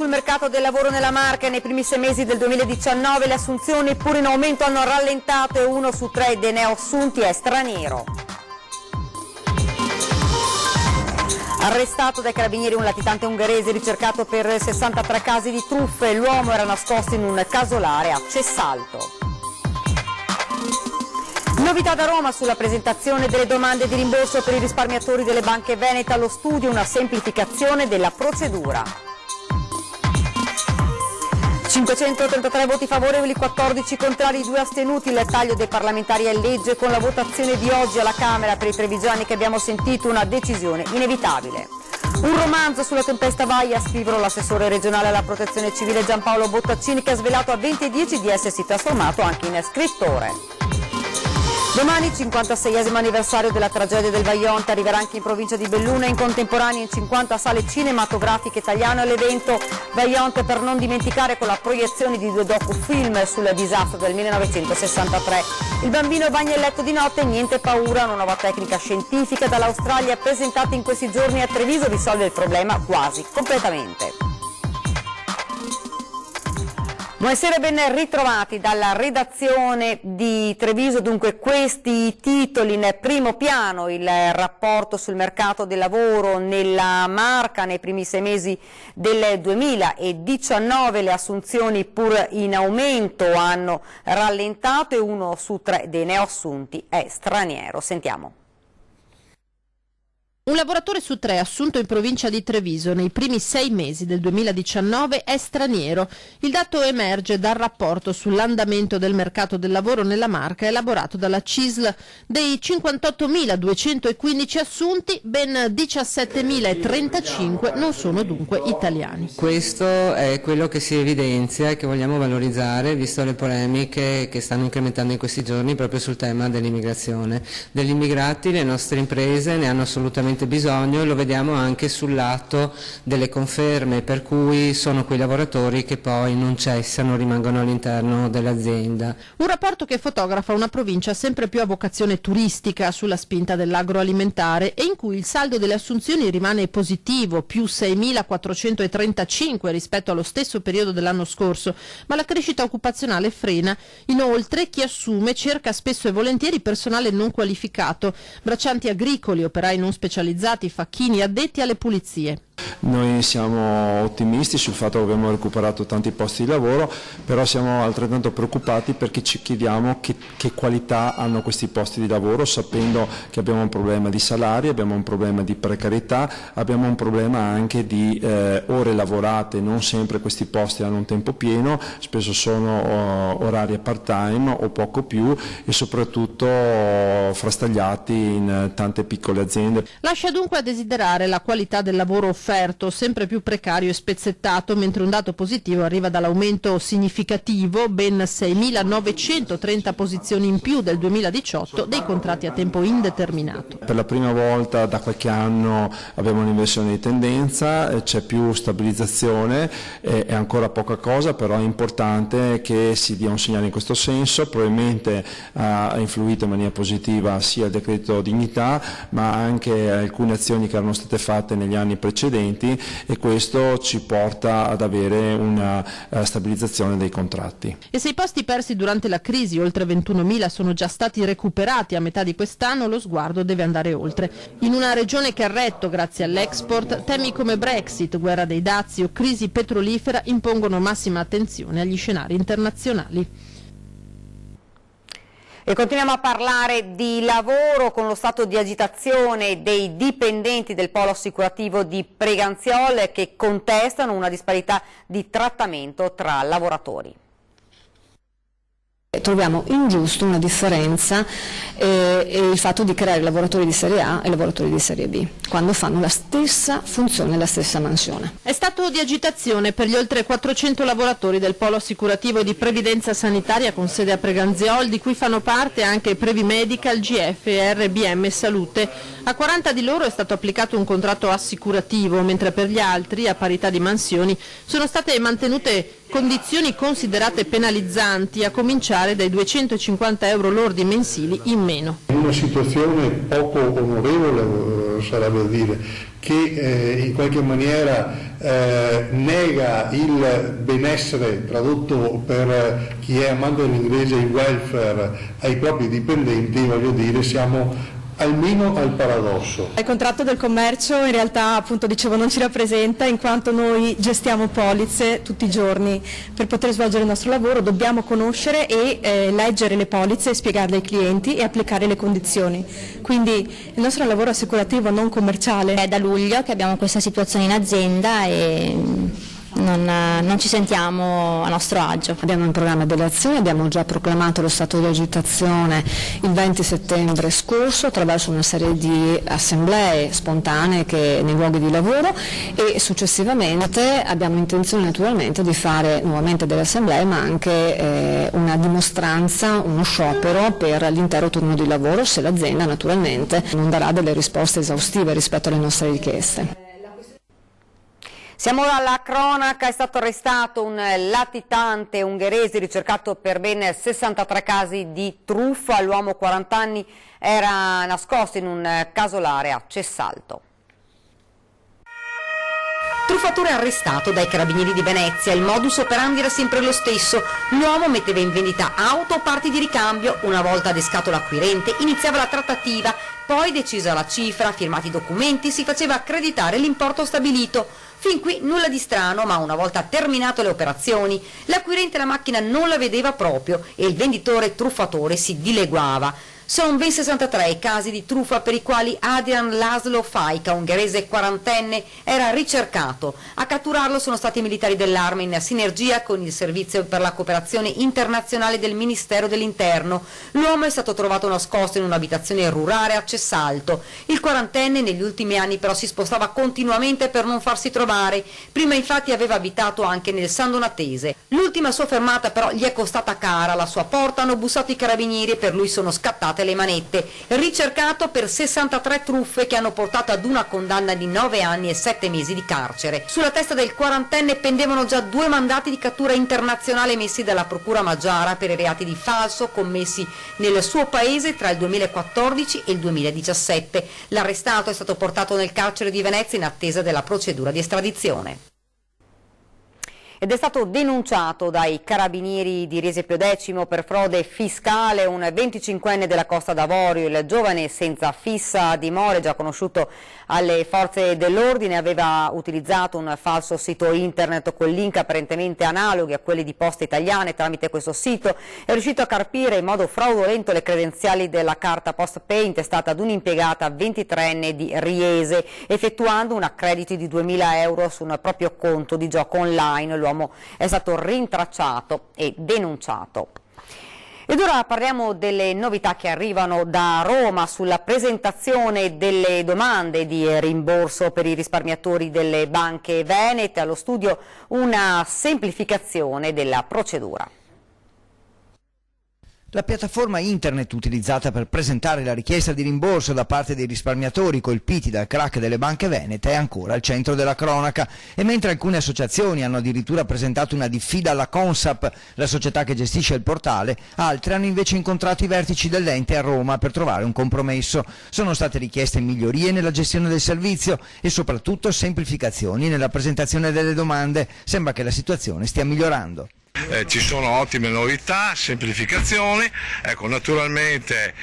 sul mercato del lavoro nella Marca. Nei primi 6 mesi del 2019 le assunzioni, pur in aumento, hanno rallentato e 1 su 3 dei neoassunti è straniero. Arrestato dai carabinieri un latitante ungherese ricercato per 63 casi di truffe. L'uomo era nascosto in un casolare a Cessalto. Novità da Roma sulla presentazione delle domande di rimborso per i risparmiatori delle banche venete. Allo studio una semplificazione della procedura. 533 voti favorevoli, 14 contrari, 2 astenuti. Il taglio dei parlamentari è legge. Con la votazione di oggi alla Camera per i trevigiani che abbiamo sentito, una decisione inevitabile. Un romanzo sulla tempesta Vaia a scriverlo l'assessore regionale alla protezione civile Giampaolo Bottaccini, che ha svelato a 20:10 di essersi trasformato anche in scrittore. Domani 56esimo anniversario della tragedia del Vajont, arriverà anche in provincia di Belluno e in contemporanea in 50 sale cinematografiche italiane l'evento Vajont per non dimenticare, con la proiezione di 2 docufilm sul disastro del 1963. Il bambino bagna il letto di notte, niente paura, una nuova tecnica scientifica dall'Australia presentata in questi giorni a Treviso risolve il problema quasi completamente. Buonasera e ben ritrovati dalla redazione di Treviso. Dunque, questi titoli in primo piano: il rapporto sul mercato del lavoro nella Marca. Nei primi 6 mesi del 2019 le assunzioni, pur in aumento, hanno rallentato e 1 su 3 dei neoassunti è straniero. Sentiamo. Un lavoratore su 3 assunto in provincia di Treviso nei primi 6 mesi del 2019 è straniero. Il dato emerge dal rapporto sull'andamento del mercato del lavoro nella Marca elaborato dalla CISL. Dei 58.215 assunti, ben 17.035 non sono dunque italiani. Questo è quello che si evidenzia e che vogliamo valorizzare, visto le polemiche che stanno incrementando in questi giorni proprio sul tema dell'immigrazione. Degli immigrati le nostre imprese ne hanno assolutamente bisogno, e lo vediamo anche sul lato delle conferme, per cui sono quei lavoratori che poi non cessano, rimangono all'interno dell'azienda. Un rapporto che fotografa una provincia sempre più a vocazione turistica sulla spinta dell'agroalimentare e in cui il saldo delle assunzioni rimane positivo, più 6.435 rispetto allo stesso periodo dell'anno scorso, ma la crescita occupazionale frena. Inoltre chi assume cerca spesso e volentieri personale non qualificato, braccianti agricoli, operai non specializzati, facchini, addetti alle pulizie. Noi siamo ottimisti sul fatto che abbiamo recuperato tanti posti di lavoro, però siamo altrettanto preoccupati perché ci chiediamo che qualità hanno questi posti di lavoro, sapendo che abbiamo un problema di salari, abbiamo un problema di precarietà, abbiamo un problema anche di ore lavorate. Non sempre questi posti hanno un tempo pieno, spesso sono orari part-time o poco più, e soprattutto frastagliati in tante piccole aziende. Lascia dunque a desiderare la qualità del lavoro offerto, sempre più precario e spezzettato, mentre un dato positivo arriva dall'aumento significativo, ben 6.930 posizioni in più del 2018, dei contratti a tempo indeterminato. Per la prima volta da qualche anno abbiamo un'inversione di tendenza, c'è più stabilizzazione, è ancora poca cosa, però è importante che si dia un segnale in questo senso. Probabilmente ha influito in maniera positiva sia il decreto dignità, ma anche alcune azioni che erano state fatte negli anni precedenti, e questo ci porta ad avere una stabilizzazione dei contratti. E se i posti persi durante la crisi, oltre 21.000, sono già stati recuperati a metà di quest'anno, lo sguardo deve andare oltre. In una regione che ha retto grazie all'export, temi come Brexit, guerra dei dazi o crisi petrolifera impongono massima attenzione agli scenari internazionali. E continuiamo a parlare di lavoro con lo stato di agitazione dei dipendenti del polo assicurativo di Preganziol, che contestano una disparità di trattamento tra lavoratori. Troviamo ingiusto una differenza e il fatto di creare lavoratori di serie A e lavoratori di serie B, quando fanno la stessa funzione, la stessa mansione. È stato di agitazione per gli oltre 400 lavoratori del polo assicurativo di previdenza sanitaria con sede a Preganziol, di cui fanno parte anche Previ Medical, GF e RBM Salute. A 40 di loro è stato applicato un contratto assicurativo, mentre per gli altri, a parità di mansioni, sono state mantenute condizioni considerate penalizzanti, a cominciare dai 250 euro lordi mensili in meno. una situazione poco onorevole, sarebbe a dire, che in qualche maniera nega il benessere, tradotto per chi è amante dell'inglese il welfare, ai propri dipendenti, voglio dire, siamo almeno al paradosso. Il contratto del commercio in realtà, appunto dicevo, non ci rappresenta, in quanto noi gestiamo polizze tutti i giorni. Per poter svolgere il nostro lavoro dobbiamo conoscere e leggere le polizze, spiegarle ai clienti e applicare le condizioni. Quindi il nostro lavoro assicurativo non commerciale. È da luglio che abbiamo questa situazione in azienda e non ci sentiamo a nostro agio. Abbiamo in programma delle azioni, abbiamo già proclamato lo stato di agitazione il 20 settembre scorso attraverso una serie di assemblee spontanee nei luoghi di lavoro, e successivamente abbiamo intenzione naturalmente di fare nuovamente delle assemblee, ma anche una dimostranza, uno sciopero per l'intero turno di lavoro, se l'azienda naturalmente non darà delle risposte esaustive rispetto alle nostre richieste. Siamo ora alla cronaca. È stato arrestato un latitante ungherese ricercato per ben 63 casi di truffa. L'uomo 40 anni era nascosto in un casolare a Cessalto. Truffatore arrestato dai carabinieri di Venezia. Il modus operandi era sempre lo stesso. L'uomo metteva in vendita auto o parti di ricambio. Una volta adescato l'acquirente iniziava la trattativa, poi decisa la cifra, firmati i documenti, si faceva accreditare l'importo stabilito. Fin qui nulla di strano, ma una volta terminate le operazioni, l'acquirente la macchina non la vedeva proprio e il venditore truffatore si dileguava. Sono ben 63 i casi di truffa per i quali Adrian Laszlo Fajka, ungherese quarantenne, era ricercato. A catturarlo sono stati i militari dell'Arma in sinergia con il Servizio per la Cooperazione Internazionale del Ministero dell'Interno. L'uomo è stato trovato nascosto in un'abitazione rurale a Cessalto. Il quarantenne negli ultimi anni però si spostava continuamente per non farsi trovare. Prima infatti aveva abitato anche nel San Donatese. L'ultima sua fermata però gli è costata cara. Alla sua porta hanno bussato i carabinieri e per lui sono scattate le manette. Ricercato per 63 truffe che hanno portato ad una condanna di 9 anni e 7 mesi di carcere. Sulla testa del quarantenne pendevano già 2 mandati di cattura internazionale emessi dalla Procura Maggiara per i reati di falso commessi nel suo paese tra il 2014 e il 2017. L'arrestato è stato portato nel carcere di Venezia in attesa della procedura di estradizione. Ed è stato denunciato dai carabinieri di Riese X per frode fiscale un 25enne della Costa d'Avorio. Il giovane senza fissa dimora, già conosciuto alle forze dell'ordine, aveva utilizzato un falso sito internet con link apparentemente analoghi a quelli di Poste Italiane. Tramite questo sito è riuscito a carpire in modo fraudolento le credenziali della carta PostPay intestata ad un'impiegata 23enne di Riese, effettuando un accredito di 2.000 euro su un proprio conto di gioco online. L'uomo è stato rintracciato e denunciato. Ed ora parliamo delle novità che arrivano da Roma sulla presentazione delle domande di rimborso per i risparmiatori delle banche venete. Allo studio una semplificazione della procedura. La piattaforma internet utilizzata per presentare la richiesta di rimborso da parte dei risparmiatori colpiti dal crack delle banche venete è ancora al centro della cronaca, e mentre alcune associazioni hanno addirittura presentato una diffida alla Consap, la società che gestisce il portale, altre hanno invece incontrato i vertici dell'ente a Roma per trovare un compromesso. Sono state richieste migliorie nella gestione del servizio e soprattutto semplificazioni nella presentazione delle domande. Sembra che la situazione stia migliorando. Ci sono ottime novità, semplificazioni, ecco, naturalmente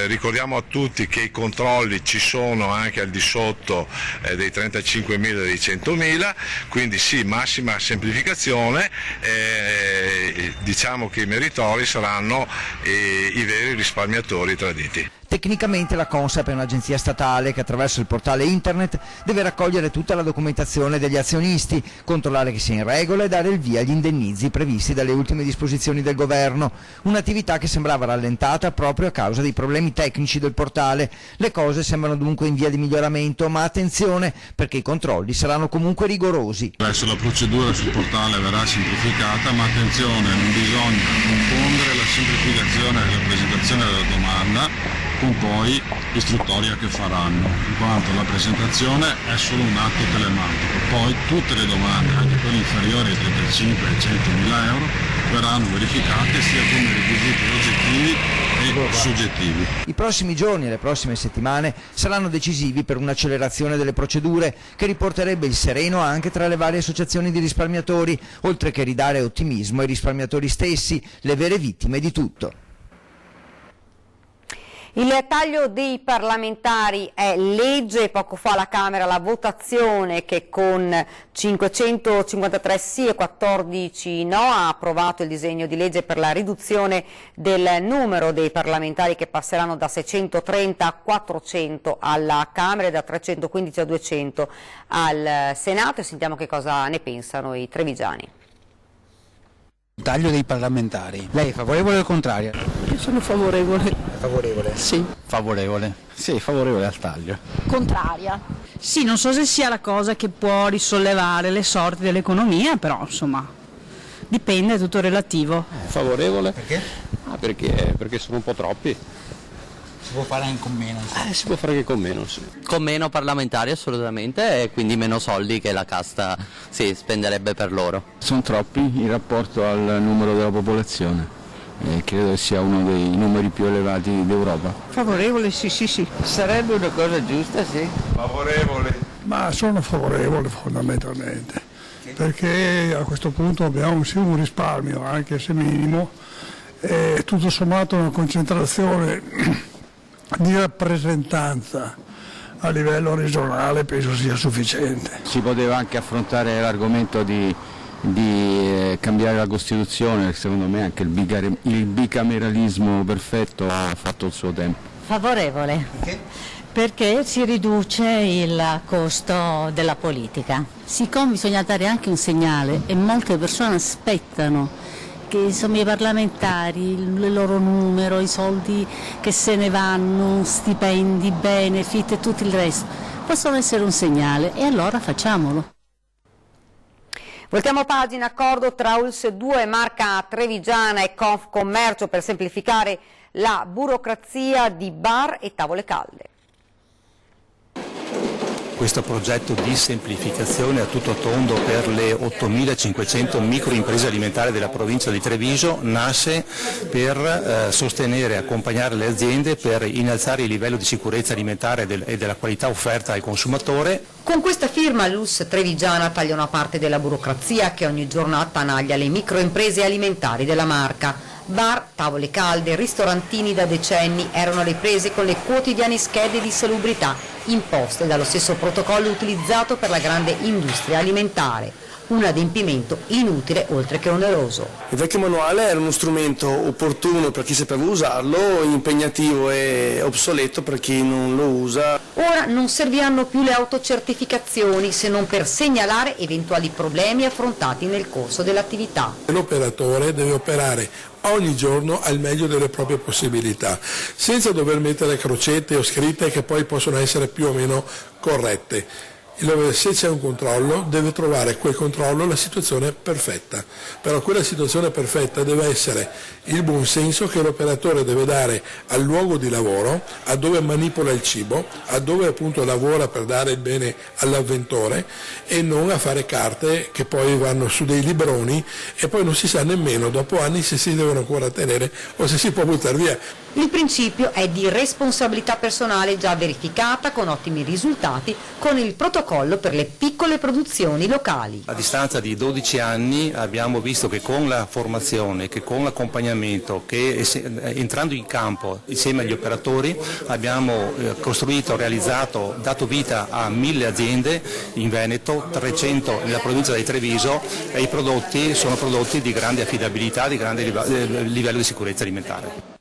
ricordiamo a tutti che i controlli ci sono anche al di sotto dei 35.000 e dei 100.000, quindi sì, massima semplificazione, diciamo che i meritori saranno i veri risparmiatori traditi. Tecnicamente la Consap è un'agenzia statale che attraverso il portale internet deve raccogliere tutta la documentazione degli azionisti, controllare che sia in regola e dare il via agli indennizi previsti dalle ultime disposizioni del governo, un'attività che sembrava rallentata proprio a causa dei problemi tecnici del portale. Le cose sembrano dunque in via di miglioramento, ma attenzione perché i controlli saranno comunque rigorosi. Adesso la procedura sul portale verrà semplificata, ma attenzione, non bisogna confondere la semplificazione della presentazione della domanda con poi l'istruttoria che faranno, in quanto la presentazione è solo un atto telematico, poi tutte le domande, anche quelle inferiori ai 35 e 100.000 euro, verranno verificate sia come requisiti oggettivi e soggettivi. I prossimi giorni e le prossime settimane saranno decisivi per un'accelerazione delle procedure che riporterebbe il sereno anche tra le varie associazioni di risparmiatori, oltre che ridare ottimismo ai risparmiatori stessi, le vere vittime di tutto. Il taglio dei parlamentari è legge, poco fa alla Camera la votazione che con 553 sì e 14 no ha approvato il disegno di legge per la riduzione del numero dei parlamentari che passeranno da 630 a 400 alla Camera e da 315 a 200 al Senato, e sentiamo che cosa ne pensano i trevigiani. Taglio dei parlamentari. Lei è favorevole o contraria? Io sono favorevole. Favorevole? Sì. Favorevole? Sì, favorevole al taglio. Contraria. Sì, non so se sia la cosa che può risollevare le sorti dell'economia, però insomma dipende, è tutto relativo. Favorevole? Perché? Perché sono un po' troppi. Si può fare anche con meno? Si può fare anche con meno, sì. Con meno parlamentari assolutamente, e quindi meno soldi che la casta spenderebbe per loro. Sono troppi in rapporto al numero della popolazione, credo che sia uno dei numeri più elevati d'Europa. Favorevole, sì. Sarebbe una cosa giusta, sì. Favorevole. Ma sono favorevole fondamentalmente, perché a questo punto abbiamo sì un risparmio, anche se minimo, e tutto sommato una concentrazione di rappresentanza a livello regionale penso sia sufficiente. Si poteva anche affrontare l'argomento di cambiare la Costituzione, secondo me anche il bicameralismo perfetto ha fatto il suo tempo. Favorevole. Perché? Perché si riduce il costo della politica. Siccome bisogna dare anche un segnale e molte persone aspettano che insomma i parlamentari, il loro numero, i soldi che se ne vanno, stipendi, benefit e tutto il resto, possono essere un segnale, e allora facciamolo. Voltiamo pagina, accordo tra ULSS 2, Marca Trevigiana e Confcommercio per semplificare la burocrazia di bar e tavole calde. Questo progetto di semplificazione a tutto tondo per le 8.500 microimprese alimentari della provincia di Treviso nasce per sostenere e accompagnare le aziende per innalzare il livello di sicurezza alimentare e della qualità offerta al consumatore. Con questa firma l'ULSS Trevigiana taglia una parte della burocrazia che ogni giorno attanaglia le microimprese alimentari della Marca. Bar, tavole calde, ristorantini da decenni erano le prese con le quotidiane schede di salubrità imposte dallo stesso protocollo utilizzato per la grande industria alimentare. Un adempimento inutile oltre che oneroso. Il vecchio manuale era uno strumento opportuno per chi sapeva usarlo, impegnativo e obsoleto per chi non lo usa. Ora non serviranno più le autocertificazioni se non per segnalare eventuali problemi affrontati nel corso dell'attività. L'operatore deve operare ogni giorno al meglio delle proprie possibilità, senza dover mettere crocette o scritte che poi possono essere più o meno corrette. Se c'è un controllo, deve trovare quel controllo la situazione perfetta, però quella situazione perfetta deve essere il buon senso che l'operatore deve dare al luogo di lavoro, a dove manipola il cibo, a dove appunto lavora per dare il bene all'avventore, e non a fare carte che poi vanno su dei libroni e poi non si sa nemmeno dopo anni se si devono ancora tenere o se si può buttare via. Il principio è di responsabilità personale già verificata con ottimi risultati con il protocollo per le piccole produzioni locali. A distanza di 12 anni abbiamo visto che con la formazione, che con l'accompagnamento, che entrando in campo insieme agli operatori abbiamo costruito, realizzato, dato vita a 1000 aziende in Veneto, 300 nella provincia di Treviso, e i prodotti sono prodotti di grande affidabilità, di grande livello di sicurezza alimentare.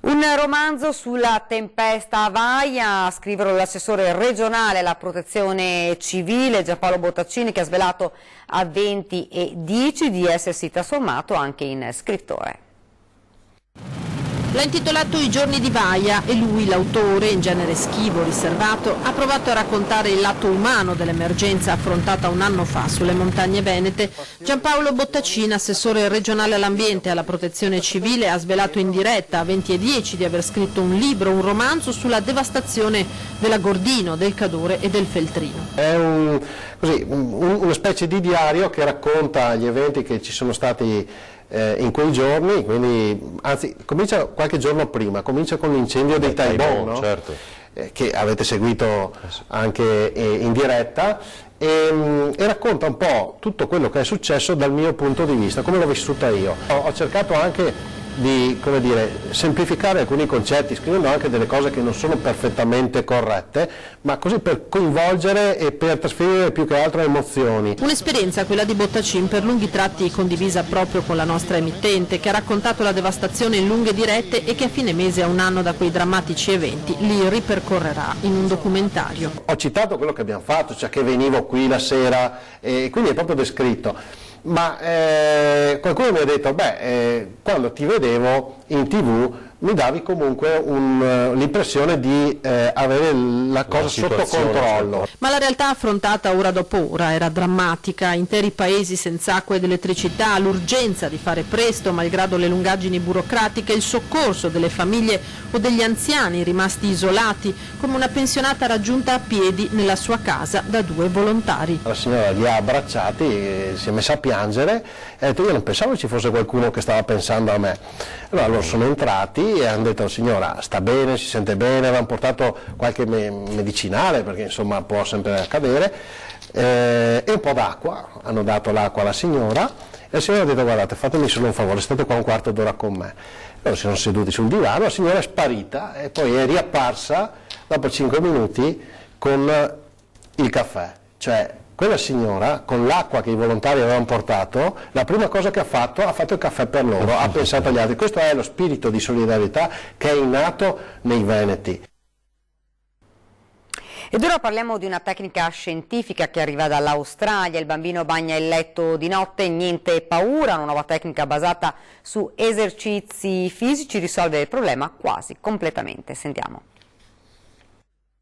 Un romanzo sulla tempesta a Vaia, a scriverlo l'assessore regionale alla protezione civile Giampaolo Bottaccini, che ha svelato a 20 e 10 di essersi trasformato anche in scrittore. L'ha intitolato I giorni di Vaia e lui, l'autore, in genere schivo, riservato, ha provato a raccontare il lato umano dell'emergenza affrontata un anno fa sulle montagne venete. Giampaolo Bottacina, assessore regionale all'ambiente e alla protezione civile, ha svelato in diretta a 20:10 di aver scritto un libro, un romanzo sulla devastazione dell'Agordino, del Cadore e del Feltrino. È una specie di diario che racconta gli eventi che ci sono stati in quei giorni, quindi, anzi comincia qualche giorno prima, comincia con l'incendio dei Taibon, no? Certo. Che avete seguito anche in diretta, e racconta un po' tutto quello che è successo dal mio punto di vista, come l'ho vissuta io. Ho cercato anche di, come dire, semplificare alcuni concetti, scrivendo anche delle cose che non sono perfettamente corrette, ma così per coinvolgere e per trasferire più che altro emozioni. Un'esperienza, quella di Bottacin, per lunghi tratti condivisa proprio con la nostra emittente, che ha raccontato la devastazione in lunghe dirette e che a fine mese, a un anno da quei drammatici eventi, li ripercorrerà in un documentario. Ho citato quello che abbiamo fatto, cioè che venivo qui la sera, e quindi è proprio descritto. Ma qualcuno mi ha detto, quando ti vedevo in TV mi davi comunque l'impressione di avere la cosa sotto controllo. Ma la realtà affrontata ora dopo ora era drammatica, interi paesi senza acqua ed elettricità, l'urgenza di fare presto malgrado le lungaggini burocratiche, il soccorso delle famiglie o degli anziani rimasti isolati, come una pensionata raggiunta a piedi nella sua casa da 2 volontari. La signora li ha abbracciati, si è messa a piangere e ha detto: io non pensavo ci fosse qualcuno che stava pensando a me. Allora loro sono entrati e hanno detto: signora, sta bene, si sente bene, avevano portato qualche medicinale, perché insomma può sempre accadere, e un po' d'acqua, hanno dato l'acqua alla signora, e la signora ha detto: guardate, fatemi solo un favore, state qua un quarto d'ora con me. Loro si sono seduti sul divano, la signora è sparita e poi è riapparsa dopo 5 minuti con il caffè, cioè quella signora, con l'acqua che i volontari avevano portato, la prima cosa che ha fatto il caffè per loro, ha pensato agli altri. Questo è lo spirito di solidarietà che è innato nei veneti. Ed ora parliamo di una tecnica scientifica che arriva dall'Australia. Il bambino bagna il letto di notte, niente paura, una nuova tecnica basata su esercizi fisici risolve il problema quasi completamente. Sentiamo.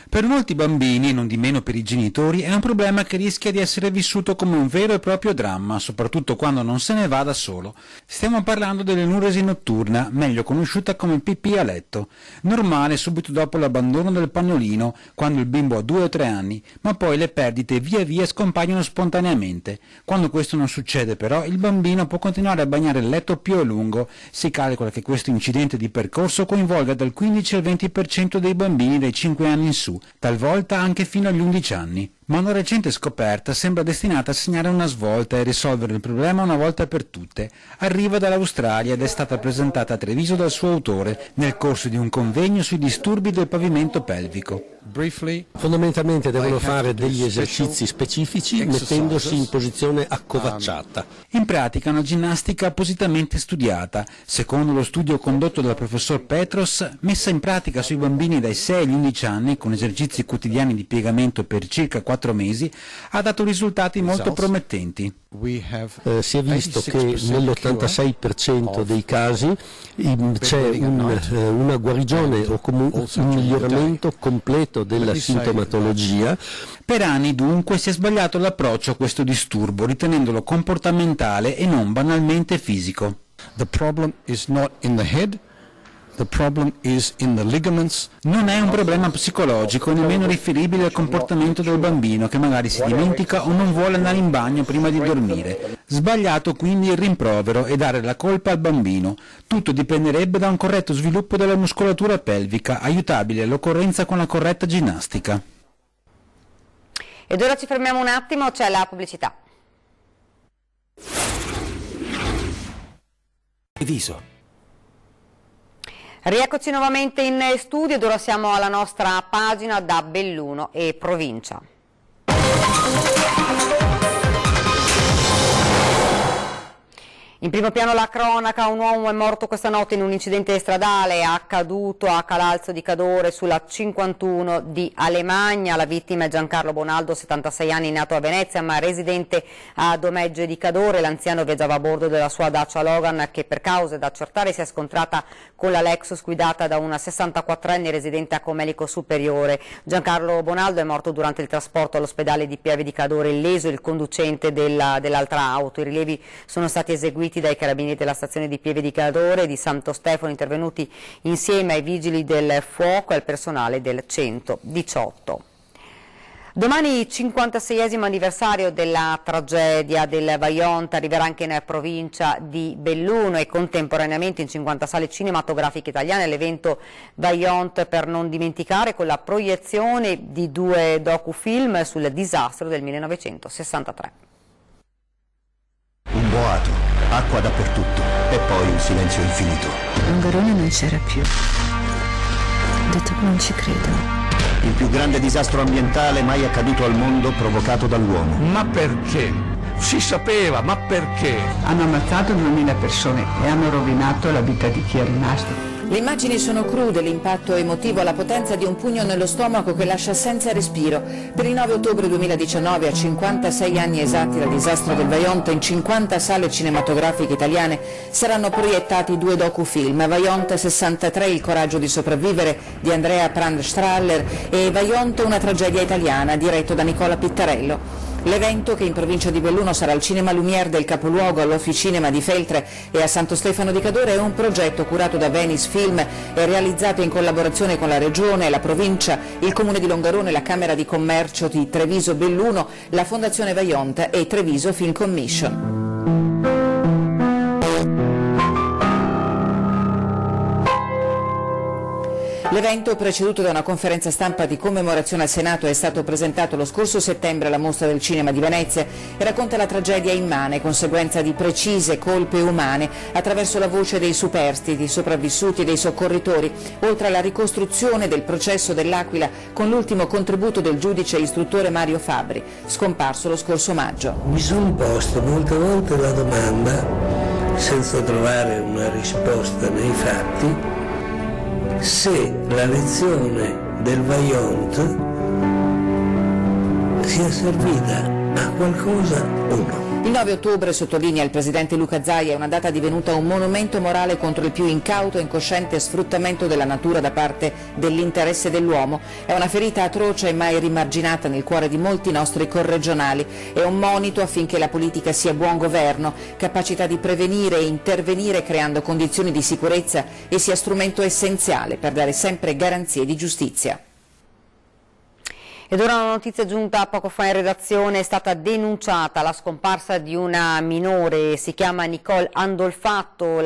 Per molti bambini, e non di meno per i genitori, è un problema che rischia di essere vissuto come un vero e proprio dramma, soprattutto quando non se ne va da solo. Stiamo parlando dell'enuresi notturna, meglio conosciuta come pipì a letto. Normale subito dopo l'abbandono del pannolino, quando il bimbo ha 2 o 3 anni, ma poi le perdite via via scompaiono spontaneamente. Quando questo non succede però, il bambino può continuare a bagnare il letto più a lungo. Si calcola che questo incidente di percorso coinvolga dal 15 al 20% dei bambini dai 5 anni in su, talvolta anche fino agli 11 anni. Ma una recente scoperta sembra destinata a segnare una svolta e risolvere il problema una volta per tutte. Arriva dall'Australia ed è stata presentata a Treviso dal suo autore nel corso di un convegno sui disturbi del pavimento pelvico. Fondamentalmente devono fare degli esercizi specifici mettendosi in posizione accovacciata. In pratica una ginnastica appositamente studiata, secondo lo studio condotto dal professor Petros, messa in pratica sui bambini dai 6 agli 11 anni con esercizi quotidiani di piegamento per circa 4 mesi, ha dato risultati molto promettenti. Si è visto che nell'86% dei casi c'è una guarigione o comunque un miglioramento completo della sintomatologia. Per anni dunque si è sbagliato l'approccio a questo disturbo, ritenendolo comportamentale e non banalmente fisico. The problem is not in the head. The problem is in the ligaments. Non è un problema psicologico e nemmeno riferibile al comportamento del bambino che magari si dimentica o non vuole andare in bagno prima di dormire. Sbagliato quindi il rimprovero e dare la colpa al bambino. Tutto dipenderebbe da un corretto sviluppo della muscolatura pelvica, aiutabile all'occorrenza con la corretta ginnastica. Ed ora ci fermiamo un attimo, c'è la pubblicità. Viso. Rieccoci nuovamente in studio ed ora siamo alla nostra pagina da Belluno e provincia. In primo piano la cronaca, un uomo è morto questa notte in un incidente stradale accaduto a Calalzo di Cadore sulla 51 di Alemagna. La vittima è Giancarlo Bonaldo, 76 anni, nato a Venezia ma residente a Domegge di Cadore. L'anziano viaggiava a bordo della sua Dacia Logan che per cause da accertare si è scontrata con la Lexus guidata da una 64enne residente a Comelico Superiore. Giancarlo Bonaldo è morto durante il trasporto all'ospedale di Pieve di Cadore, illeso il conducente dell'altra auto. I rilievi sono stati eseguiti dai carabinieri della stazione di Pieve di Cadore e di Santo Stefano, intervenuti insieme ai vigili del fuoco e al personale del 118. Domani 56esimo anniversario della tragedia del Vajont, arriverà anche in provincia di Belluno e contemporaneamente in 50 sale cinematografiche italiane l'evento Vajont per non dimenticare, con la proiezione di 2 docufilm sul disastro del 1963. Un boato, acqua dappertutto e poi un silenzio infinito. Longarone non c'era più. Ho detto che non ci credo. Il più grande disastro ambientale mai accaduto al mondo provocato dall'uomo. Ma perché? Si sapeva, ma perché? Hanno ammazzato 2000 persone e hanno rovinato la vita di chi è rimasto. Le immagini sono crude, l'impatto emotivo ha la potenza di un pugno nello stomaco che lascia senza respiro. Per il 9 ottobre 2019, a 56 anni esatti dal disastro del Vajont, in 50 sale cinematografiche italiane saranno proiettati 2 docufilm, Vajont 63, Il coraggio di sopravvivere di Andrea Prandstraller e Vajont, una tragedia italiana, diretto da Nicola Pittarello. L'evento, che in provincia di Belluno sarà al Cinema Lumière del capoluogo, all'Officinema di Feltre e a Santo Stefano di Cadore, è un progetto curato da Venice Film e realizzato in collaborazione con la Regione, la Provincia, il Comune di Longarone, la Camera di Commercio di Treviso Belluno, la Fondazione Vajont e Treviso Film Commission. L'evento, preceduto da una conferenza stampa di commemorazione al Senato, è stato presentato lo scorso settembre alla Mostra del Cinema di Venezia e racconta la tragedia immane, conseguenza di precise colpe umane, attraverso la voce dei superstiti, dei sopravvissuti e dei soccorritori, oltre alla ricostruzione del processo dell'Aquila con l'ultimo contributo del giudice istruttore Mario Fabbri, scomparso lo scorso maggio. Mi sono posto molte volte la domanda, senza trovare una risposta nei fatti, se la lezione del Vajont sia servita a qualcosa o no. Il 9 ottobre, sottolinea il presidente Luca Zaia, è una data divenuta un monumento morale contro il più incauto e incosciente sfruttamento della natura da parte dell'interesse dell'uomo. È una ferita atroce e mai rimarginata nel cuore di molti nostri corregionali. È un monito affinché la politica sia buon governo, capacità di prevenire e intervenire creando condizioni di sicurezza e sia strumento essenziale per dare sempre garanzie di giustizia. Ed ora una notizia giunta poco fa in redazione: è stata denunciata la scomparsa di una minore, si chiama Nicole Andolfatto,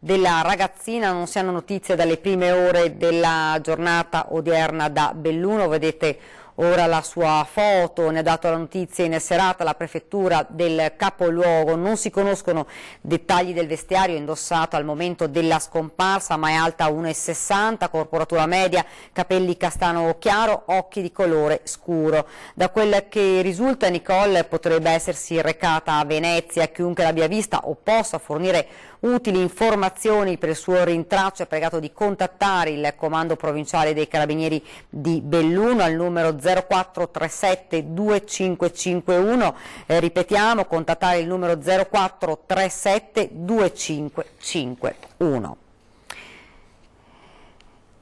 della ragazzina. Non si hanno notizie dalle prime ore della giornata odierna da Belluno, vedete ora la sua foto, ne ha dato la notizia in serata la prefettura del capoluogo. Non si conoscono dettagli del vestiario indossato al momento della scomparsa, ma è alta 1,60, corporatura media, capelli castano chiaro, occhi di colore scuro. Da quel che risulta, Nicole potrebbe essersi recata a Venezia. Chiunque l'abbia vista o possa fornire utili informazioni per il suo rintraccio è pregato di contattare il comando provinciale dei carabinieri di Belluno al numero 0437 2551, ripetiamo, contattare il numero 0437 2551.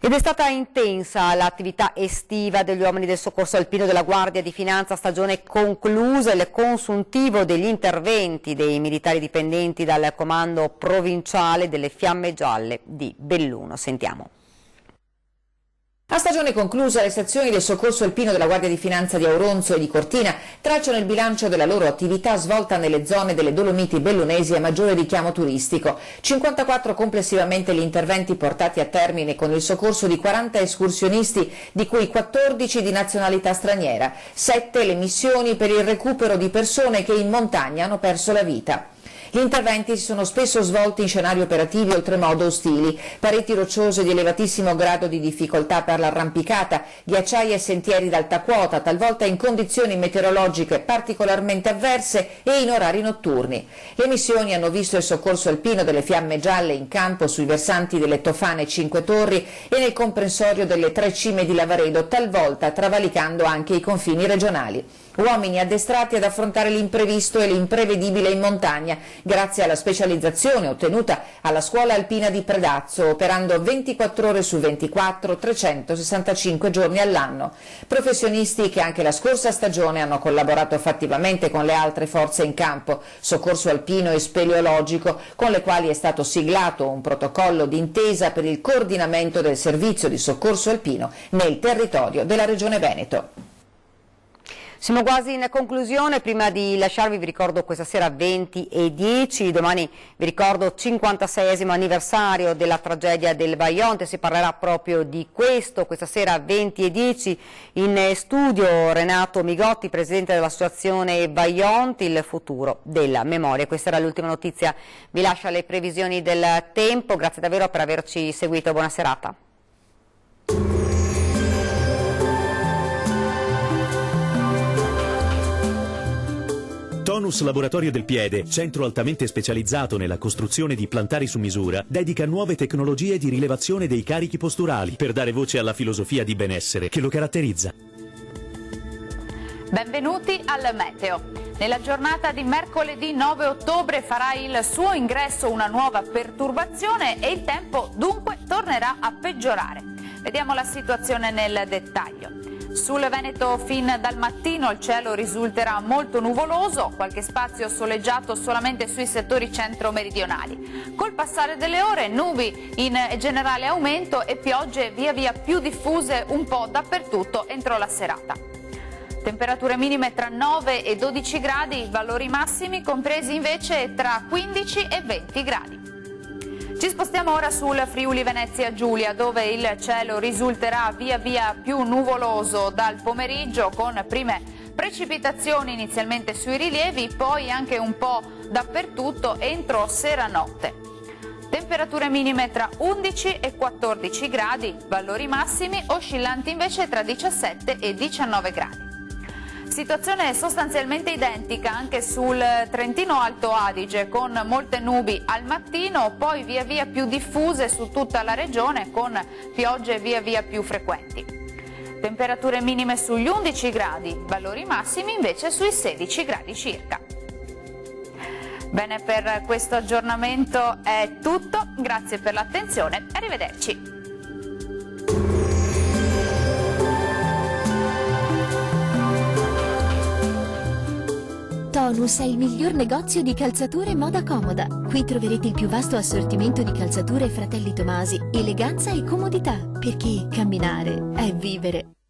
Ed è stata intensa l'attività estiva degli uomini del soccorso alpino della Guardia di Finanza, stagione conclusa, il consuntivo degli interventi dei militari dipendenti dal comando provinciale delle Fiamme Gialle di Belluno. Sentiamo. A stagione conclusa, le sezioni del soccorso alpino della Guardia di Finanza di Auronzo e di Cortina tracciano il bilancio della loro attività svolta nelle zone delle Dolomiti bellunesi a maggiore richiamo turistico. 54 complessivamente gli interventi portati a termine con il soccorso di 40 escursionisti, di cui 14 di nazionalità straniera, 7 le missioni per il recupero di persone che in montagna hanno perso la vita. Gli interventi si sono spesso svolti in scenari operativi oltremodo ostili, pareti rocciose di elevatissimo grado di difficoltà per l'arrampicata, ghiacciai e sentieri d'alta quota, talvolta in condizioni meteorologiche particolarmente avverse e in orari notturni. Le missioni hanno visto il soccorso alpino delle Fiamme Gialle in campo sui versanti delle Tofane Cinque Torri e nel comprensorio delle Tre Cime di Lavaredo, talvolta travalicando anche i confini regionali. Uomini addestrati ad affrontare l'imprevisto e l'imprevedibile in montagna, grazie alla specializzazione ottenuta alla Scuola Alpina di Predazzo, operando 24 ore su 24, 365 giorni all'anno. Professionisti che anche la scorsa stagione hanno collaborato fattivamente con le altre forze in campo, soccorso alpino e speleologico, con le quali è stato siglato un protocollo d'intesa per il coordinamento del servizio di soccorso alpino nel territorio della Regione Veneto. Siamo quasi in conclusione, prima di lasciarvi vi ricordo questa sera 20:10, domani vi ricordo 56esimo anniversario della tragedia del Vajont, si parlerà proprio di questo, questa sera 20:10 in studio Renato Migotti, presidente dell'associazione Vajont, il futuro della memoria. Questa era l'ultima notizia, vi lascio alle previsioni del tempo, grazie davvero per averci seguito, buona serata. Tonus Laboratorio del Piede, centro altamente specializzato nella costruzione di plantari su misura, dedica nuove tecnologie di rilevazione dei carichi posturali per dare voce alla filosofia di benessere che lo caratterizza. Benvenuti al Meteo. Nella giornata di mercoledì 9 ottobre farà il suo ingresso una nuova perturbazione e il tempo dunque tornerà a peggiorare. Vediamo la situazione nel dettaglio. Sul Veneto fin dal mattino il cielo risulterà molto nuvoloso, qualche spazio soleggiato solamente sui settori centro-meridionali. Col passare delle ore nubi in generale aumento e piogge via via più diffuse un po' dappertutto entro la serata. Temperature minime tra 9 e 12 gradi, valori massimi compresi invece tra 15 e 20 gradi. Ci spostiamo ora sul Friuli Venezia Giulia, dove il cielo risulterà via via più nuvoloso dal pomeriggio, con prime precipitazioni inizialmente sui rilievi, poi anche un po' dappertutto entro sera-notte. Temperature minime tra 11 e 14 gradi, valori massimi oscillanti invece tra 17 e 19 gradi. Situazione sostanzialmente identica anche sul Trentino Alto Adige, con molte nubi al mattino, poi via via più diffuse su tutta la regione, con piogge via via più frequenti. Temperature minime sugli 11 gradi, valori massimi invece sui 16 gradi circa. Bene, per questo aggiornamento è tutto, grazie per l'attenzione, arrivederci. Tonus è il miglior negozio di calzature e moda comoda. Qui troverete il più vasto assortimento di calzature Fratelli Tomasi, eleganza e comodità, perché camminare è vivere.